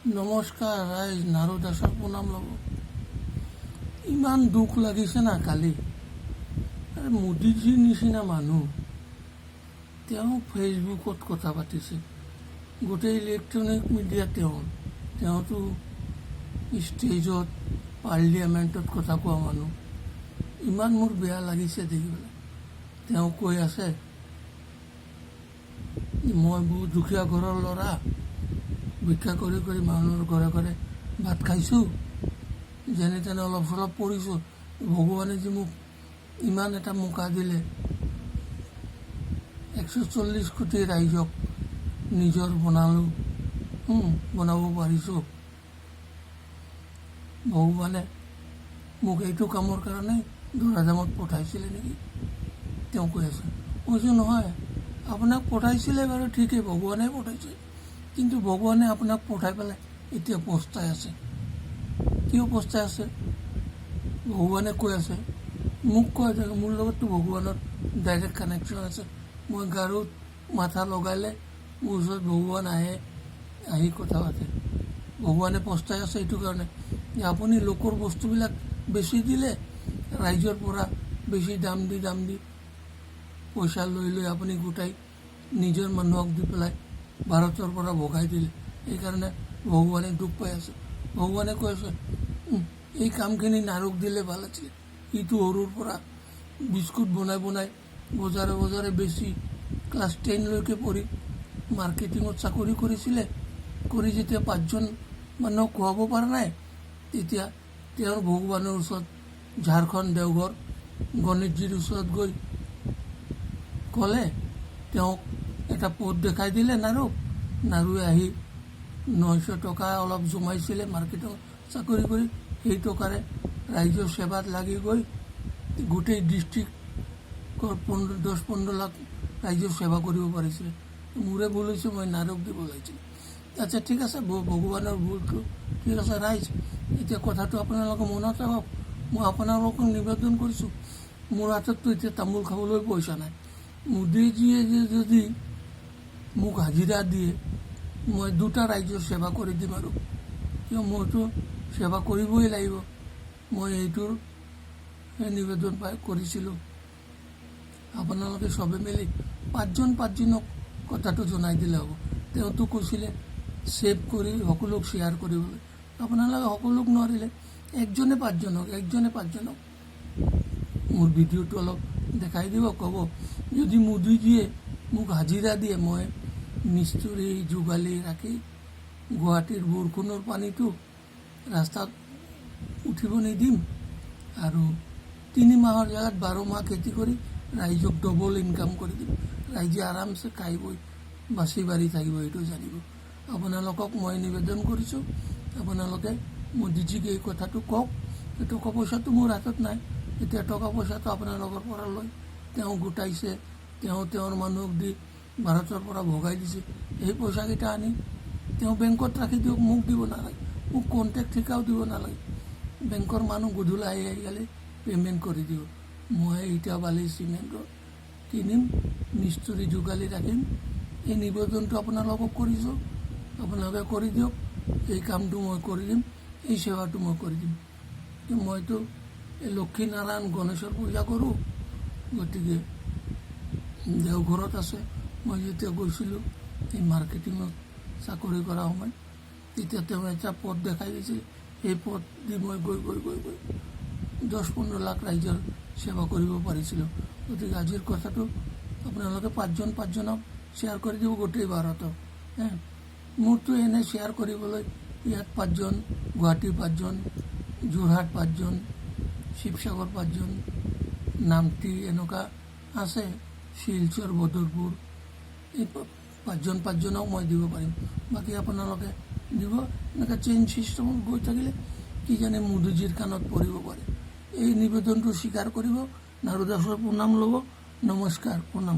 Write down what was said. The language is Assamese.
নমস্কাৰ ৰাইজ, নাৰু দাসৰ প্ৰণাম ল'ব। ইমান দুখ লাগিছে না কালি। মোদীজীৰ নিচিনা মানুহ তেওঁ ফেচবুকত কথা পাতিছে, গোটেই ইলেক্ট্ৰনিক মিডিয়া তেওঁতো ষ্টেজত পাৰ্লিয়ামেণ্টত কথা কোৱা মানুহ। ইমান মোৰ বেয়া লাগিছে দেখি পেলাই। তেওঁ কৈ আছে মই বহুত দুখীয়া ঘৰৰ ল'ৰা, ভিক্ষা কৰি কৰি মানুহৰ ঘৰে ঘৰে ভাত খাইছোঁ, যেনে তেনে অলপ চলপ পঢ়িছোঁ। ভগৱানে যে মোক ইমান এটা মোকা দিলে, 140 কোটি ৰাইজক নিজৰ বনাব পাৰিছোঁ। ভগৱানে মোক এইটো কামৰ কাৰণে দৰাজামত পঠাইছিলে নেকি, তেওঁ কৈ আছে। কৈছোঁ নহয়, আপোনাক পঠাইছিলে বাৰু ঠিকেই, ভগৱানে পঠাইছে, কিন্তু ভগৱানে আপোনাক পঠাই পেলাই এতিয়া পস্তাই আছে। কিয় পস্তাই আছে? ভগৱানে কৈ আছে, মোক কৈ থাকে, মোৰ লগততো ভগৱানৰ ডাইৰেক্ট কানেকশ্যন আছে। মই গাৰুত মাথা লগালে মোৰ ওচৰত ভগৱান আহি কথা পাতে। ভগৱানে পস্তাই আছে এইটো কাৰণে যে আপুনি লোকৰ বস্তুবিলাক বেছি দিলে, ৰাইজৰ পৰা বেছি দাম দি পইচা লৈ আপুনি গোটাই নিজৰ মানুহক দি পেলাই ভাৰতৰ পৰা ভগাই দিলে। সেইকাৰণে ভগৱানে দুখ পাই আছে। ভগৱানে কৈ আছে এই কামখিনি নাৰুক দিলে ভাল আছিলে। ইটো সৰুৰ পৰা বিস্কুট বনাই বজাৰে বেছি ক্লাছ 10 লৈকে পঢ়ি মাৰ্কেটিঙত চাকৰি কৰিছিলে। কৰি যেতিয়া 5জন মানুহক খুৱাব পৰা নাই, তেতিয়া তেওঁৰ ভগৱানৰ ওচৰত ঝাৰখণ্ড দেওঘৰ গণেশজীৰ ওচৰত গৈ ক'লে, তেওঁক এটা পথ দেখাই দিলে নাৰুৱে আহি 900 টকা অলপ জমাইছিলে মাৰ্কেটত চাকৰি কৰি, সেই টকাৰে ৰাইজৰ সেৱাত লাগি গৈ গোটেই ডিষ্ট্ৰিক্টৰ 10-15 লাখ ৰাইজৰ সেৱা কৰিব পাৰিছিলে। মোৰে ভুল হৈছে, মই নাৰুক দিব লাগিছিল। আচ্ছা ঠিক আছে, ভগৱানৰ ভুলটো ঠিক আছে। ৰাইজ, এতিয়া কথাটো আপোনালোকে মনত ৰাখক। মই আপোনালোকক নিবেদন কৰিছোঁ, মোৰ হাতততো এতিয়া তামোল খাবলৈ পইচা নাই। মোদীজীয়ে যদি মোক হাজিৰা দিয়ে, মই 2টা ৰাজ্যৰ সেৱা কৰি দিম। আৰু কিয়, মইতো সেৱা কৰিবই লাগিব। মই এইটোৰ নিবেদন কৰিছিলোঁ। আপোনালোকে চবে মিলি 5জনক কথাটো জনাই দিলে হ'ব। তেওঁতো কৈছিলে ছেভ কৰি সকলোক শ্বেয়াৰ কৰিবলৈ। আপোনালোকে সকলোক নোৱাৰিলে একজনে 5জনক মোৰ ভিডিঅ'টো অলপ দেখাই দিব। ক'ব যদি মোদীজীয়ে মোক হাজিৰা দিয়ে, মই মিস্ত্ৰী যোগালী ৰাখি গুৱাহাটীৰ বৰষুণৰ পানীটো ৰাস্তাত উঠিব নিদিম, আৰু 3 মাহৰ জেগাত 12 মাহ খেতি কৰি ৰাইজক ডবল ইনকাম কৰি দিম। ৰাইজে আৰামছে খাই বৈ বাচি বাঢ়ি থাকিব, এইটো জানিব। আপোনালোকক মই নিবেদন কৰিছোঁ, আপোনালোকে মোদীজীক এই কথাটো কওক। টকা পইচাটো মোৰ হাতত নাই, এতিয়া টকা পইচাটো আপোনালোকৰ পৰা লৈ তেওঁ গোটাইছে, তেওঁৰ মানুহক দি ভাৰতৰ পৰা ভগাই দিছে। সেই পইচাকেইটা আনি তেওঁ বেংকত ৰাখি দিয়ক, মোক দিব নালাগে। মোক কণ্টেক্ট ঠিকাও দিব নালাগে। বেংকৰ মানুহ গধূলি আহি গ'লে পে'মেণ্ট কৰি দিয়ক। মই ইটা বালি চিমেণ্টৰ কিনিম, মিস্ত্ৰী যোগালী ৰাখিম। এই নিবেদনটো আপোনালোকক কৰিছোঁ, আপোনালোকে কৰি দিয়ক। এই কামটো মই কৰি দিম, এই সেৱাটো মই কৰি দিম। মইতো এই লক্ষীনাৰায়ণ গণেশৰ পূজা কৰোঁ, গতিকে দেওঘৰত আছে। মই যেতিয়া গৈছিলোঁ এই মাৰ্কেটিঙত চাকৰি কৰা সময়, তেতিয়া তেওঁ এটা পথ দেখাই দিছিল। সেই পথ দি মই গৈ 10-15 লাখ ৰাইজৰ সেৱা কৰিব পাৰিছিলোঁ। গতিকে আজিৰ কথাটো আপোনালোকে 5জনক শ্বেয়াৰ কৰি দিব গোটেই ভাৰতক। মোৰতো এনে শ্বেয়াৰ কৰিবলৈ ইয়াত 5জন, গুৱাহাটী 5জন, যোৰহাট 5জন, শিৱসাগৰ 5জন, নামটি এনেকুৱা আছে, শিলচৰ, বদৰপুৰ, এই 5জনক মই দিব পাৰিম। বাকী আপোনালোকে দিব। এনেকৈ চেইন ছিষ্টেমত গৈ থাকিলে কিজানি মোদীজীৰ কাণত পৰিব পাৰে। এই নিবেদনটো স্বীকাৰ কৰিব। নাৰু দাসৰ প্ৰণাম ল'ব। নমস্কাৰ, প্ৰণাম।